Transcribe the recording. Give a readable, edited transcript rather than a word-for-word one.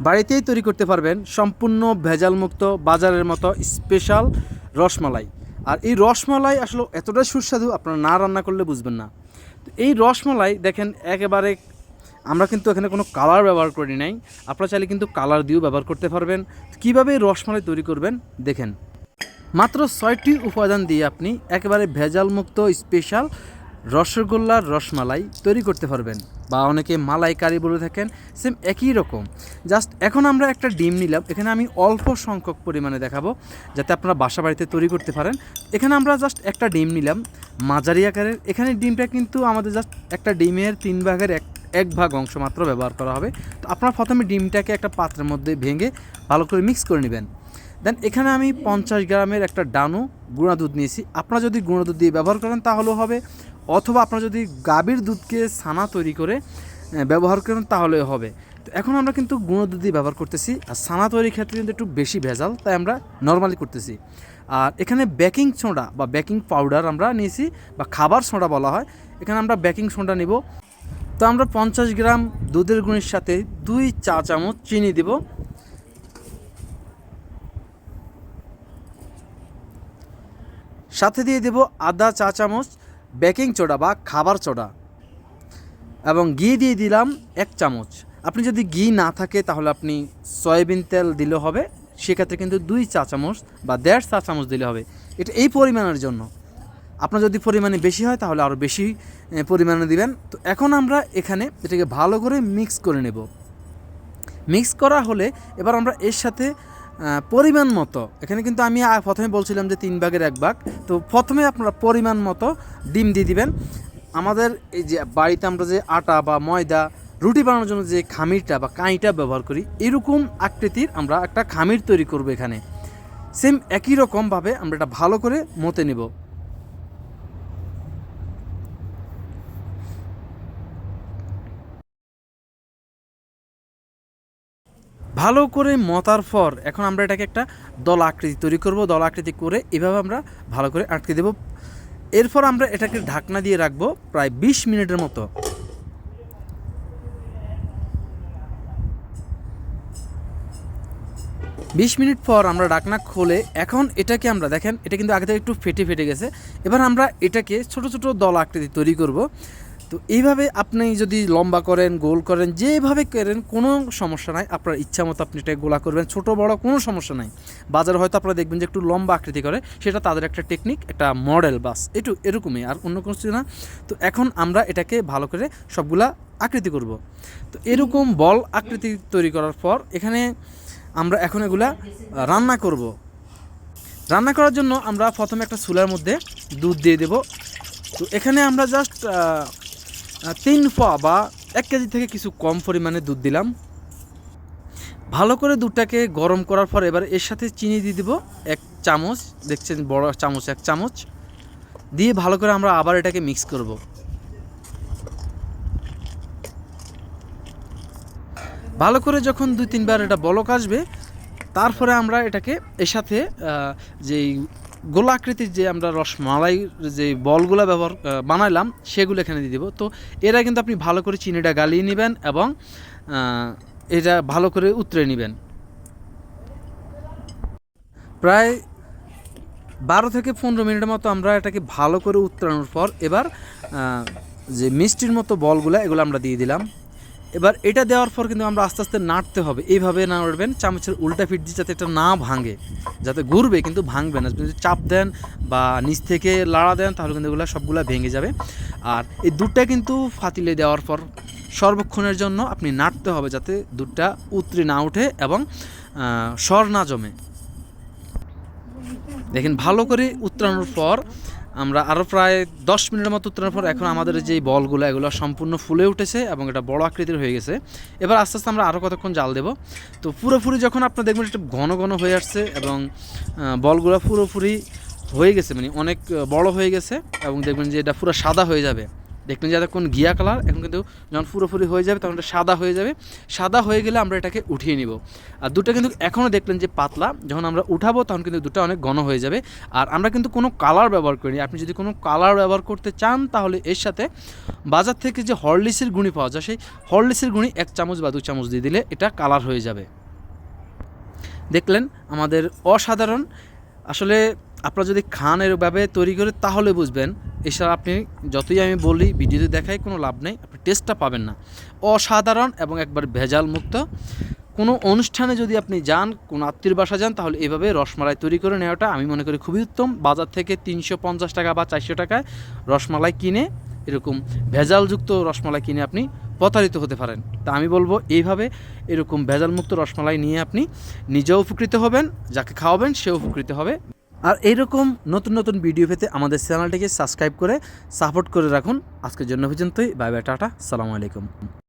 বাড়িতেই তৈরি করতে পারবেন সম্পূর্ণ ভেজালমুক্ত বাজারের মতো স্পেশাল রসমালাই। আর এই রসমালাই আসলে এতটাই সুস্বাদু, আপনারা না রান্না করলে বুঝবেন না। তো এই রসমালাই দেখেন একেবারে, আমরা কিন্তু এখানে কোনো কালার ব্যবহার করি নাই, আপনারা চাইলে কিন্তু কালার দিয়েও ব্যবহার করতে পারবেন। কীভাবে এই রসমালাই তৈরি করবেন দেখেন। মাত্র 6টি উপাদান দিয়ে আপনি একেবারে ভেজালমুক্ত স্পেশাল রসগোল্লার রসমালাই তৈরি করতে পারবেন, বা অনেকে মালাইকারি বলে থাকেন, সেম একই রকম। জাস্ট এখন আমরা একটা ডিম নিলাম, এখানে আমি অল্প সংখ্যক পরিমাণে দেখাবো যাতে আপনারা বাসা বাড়িতে তৈরি করতে পারেন। এখানে আমরা জাস্ট একটা ডিম নিলাম মাঝারি আকারের। এখানে ডিমটা কিন্তু আমাদের জাস্ট একটা ডিমের 3 ভাগের এক ভাগ অংশ মাত্র ব্যবহার করা হবে। তো আপনারা প্রথমে ডিমটাকে একটা পাত্রের মধ্যে ভেঙে ভালো করে মিক্স করে নেবেন। দেন এখানে আমি 50 গ্রামের একটা ডানু গুঁড়া দুধ নিয়েছি। আপনারা যদি গুঁড়া দুধ দিয়ে ব্যবহার করেন তাহলেও হবে, অথবা আপনারা যদি গাভীর দুধকে ছানা তৈরি করে ব্যবহার করেন তাহলেও হবে। তো এখন আমরা কিন্তু গুঁড়ো দুধ দিয়ে ব্যবহার করতেছি, আর ছানা তৈরির ক্ষেত্রে কিন্তু একটু বেশি ভেজাল, তাই আমরা নর্মালি করতেছি। আর এখানে বেকিং সোডা বা বেকিং পাউডার আমরা নিয়েছি, বা খাবার সোডা বলা হয়, এখানে আমরা বেকিং সোডা নিব। তো আমরা 50 গ্রাম দুধের গুঁড়ির সাথে 2 চা চামচ চিনি দেব। সাথে দিয়ে দেব আধা চা চামচ বেকিং সোডা বা খাবার সোডা, এবং ঘি দিয়ে দিলাম 1 চামচ। আপনি যদি ঘি না থাকে তাহলে আপনি সয়াবিন তেল দিলে হবে, সেক্ষেত্রে কিন্তু 2 চা চামচ বা 1.5 চা চামচ দিলে হবে। এটা এই পরিমাণের জন্য। আপনার যদি পরিমাণে বেশি হয় তাহলে আরও বেশি পরিমাণে দিবেন। তো এখন আমরা এখানে এটাকে ভালো করে মিক্স করে নেব। মিক্স করা হলে এবার আমরা এর সাথে পরিমাণ মতো, এখানে কিন্তু আমি প্রথমে বলছিলাম যে 3 ভাগের 1 ভাগ, তো প্রথমে আপনারা পরিমাণ মতো ডিম দিয়ে দিবেন। আমাদের এই যে বাড়িতে আমরা যে আটা বা ময়দা রুটি বানানোর জন্য যে খামিরটা বা কাঁইটা ব্যবহার করি, এরকম আকৃতির আমরা একটা খামির তৈরি করব এখানে। সেম একই রকমভাবে আমরা এটা ভালো করে মতে নেব। ভালো করে মতার পর এখন আমরা এটাকে একটা দল আকৃতি তৈরি করব। দল আকৃতি করে এভাবে আমরা ভালো করে আটকে দেব। এরপর আমরা এটাকে ঢাকনা দিয়ে রাখবো প্রায় 20 মিনিটের মতো। 20 মিনিট পর আমরা ঢাকনা খুলে এখন এটাকে আমরা দেখেন, এটা কিন্তু আগে থেকে একটু ফেটে গেছে। এবার আমরা এটাকে ছোট ছোট দল আকৃতি তৈরি করব। তো এইভাবে আপনি যদি লম্বা করেন, গোল করেন, যেভাবে করেন কোনো সমস্যা নাই। আপনার ইচ্ছা মতো আপনি এটা গোলা করবেন, ছোট বড় কোনো সমস্যা নাই। বাজারে হয়তো আপনারা দেখবেন যে একটু লম্বা আকৃতি করে, সেটা তাদের একটা টেকনিক, একটা মডেল, বাস এরকমই, আর অন্য কিছু না। তো এখন আমরা এটাকে ভালো করে সবগুলা আকৃতি করব। তো এরকম বল আকৃতি তৈরি করার পর এখানে আমরা এখন এগুলা রান্না করব। রান্না করার জন্য আমরা প্রথমে একটা চুলার মধ্যে দুধ দিয়ে দেব। তো এখানে আমরা জাস্ট 3 পোয়া বা 1 কেজি থেকে কিছু কম পরিমাণে দুধ দিলাম। ভালো করে দুধটাকে গরম করার পর এবার এর সাথে চিনি দিয়ে দেব 1 চামচ, দেখছেন বড় চামচ 1 চামচ দিয়ে ভালো করে আমরা আবার এটাকে মিক্স করব। ভালো করে যখন 2-3 বার এটা বলক আসবে, তারপরে আমরা এটাকে এর সাথে যেই গোলাকৃতির যে আমরা রসমালাই যে বলগুলো বানাইলাম সেগুলো এখানে দিয়ে দেবো। তো এরা কিন্তু আপনি ভালো করে চিনিটা গালিয়ে নেবেন এবং এটা ভালো করে উতরে নেবেন। প্রায় 12 থেকে 15 মিনিটের মতো আমরা এটাকে ভালো করে উতরানোর পর এবার যে মিষ্টির মতো বলগুলো এগুলো আমরা দিয়ে দিলাম। এবার এটা দেওয়ার পর কিন্তু আমরা আস্তে আস্তে নাড়তে হবে, এইভাবে নাড়বেন চামচের উল্টা ফিট দিয়ে, যাতে এটা না ভাঙে, যাতে ঘুরবে কিন্তু ভাঙবে না। যদি চাপ দেন বা নিচ থেকে লাড়া দেন তাহলে কিন্তু এগুলো সবগুলো ভেঙে যাবে। আর এই দুধটা কিন্তু ফাতিলে দেওয়ার পর সর্বক্ষণের জন্য আপনি নাড়তে হবে, যাতে দুধটা উতরে না ওঠে এবং সর না জমে। দেখেন ভালো করে উতরানোর পর আমরা আরও প্রায় 10 মিনিটের মতো উত্তরানোর পর এখন আমাদের যেই বলগুলো এগুলো সম্পূর্ণ ফুলে উঠেছে এবং এটা বড় আকৃতির হয়ে গেছে। এবার আস্তে আস্তে আমরা আরও কতক্ষণ জাল দেব। তো পুরোপুরি যখন আপনারা দেখবেন এটা ঘন ঘন হয়ে আসছে এবং বলগুলো পুরোপুরি হয়ে গেছে, মানে অনেক বড় হয়ে গেছে, এবং দেখবেন যে এটা পুরো সাদা হয়ে যাবে, দেখলেন যে এতক্ষণ ঘিয়া কালার, এখন কিন্তু যখন পুরোপুরি হয়ে যাবে তখন এটা সাদা হয়ে যাবে। সাদা হয়ে গেলে আমরা এটাকে উঠিয়ে নিব। আর দুটো কিন্তু এখনও দেখলেন যে পাতলা, যখন আমরা উঠাবো তখন কিন্তু দুটো অনেক ঘন হয়ে যাবে। আর আমরা কিন্তু কোনো কালার ব্যবহার করিনি। আপনি যদি কোনো কালার ব্যবহার করতে চান তাহলে এর সাথে বাজার থেকে যে হরলিক্সের গুঁড়ি পাওয়া যায়, সেই হরলিক্সের গুঁড়ি 1 চামচ বা 2 চামচ দিয়ে দিলে এটা কালার হয়ে যাবে। দেখলেন আমাদের অসাধারণ। আসলে আপনারা যদি খান এরভাবে তৈরি করে তাহলে বুঝবেন। এছাড়া আপনি যতই আমি বলি ভিডিওতে দেখাই কোনো লাভ নেই, আপনি টেস্টটা পাবেন না। অসাধারণ এবং একবার ভেজাল মুক্ত। কোনো অনুষ্ঠানে যদি আপনি যান, কোনো আত্মীয় বাসা যান, তাহলে এভাবে রসমালাই তৈরি করে নেওয়াটা আমি মনে করি খুবই উত্তম। বাজার থেকে 350 টাকা বা 400 টাকায় রসমালাই কিনে, এরকম ভেজালযুক্ত রসমালাই কিনে আপনি প্রতারিত হতে পারেন। তা আমি বলবো এইভাবে এরকম ভেজালমুক্ত রসমালাই নিয়ে আপনি নিজেও উপকৃত হবেন, যাকে খাওয়াবেন সেও উপকৃত হবে। আর এইরকম নতুন নতুন ভিডিও পেতে আমাদের চ্যানেলটিকে সাবস্ক্রাইব করে সাপোর্ট করে রাখুন। আজকের জন্য পর্যন্তই। বাই বাই, টাটা, আসসালামু আলাইকুম।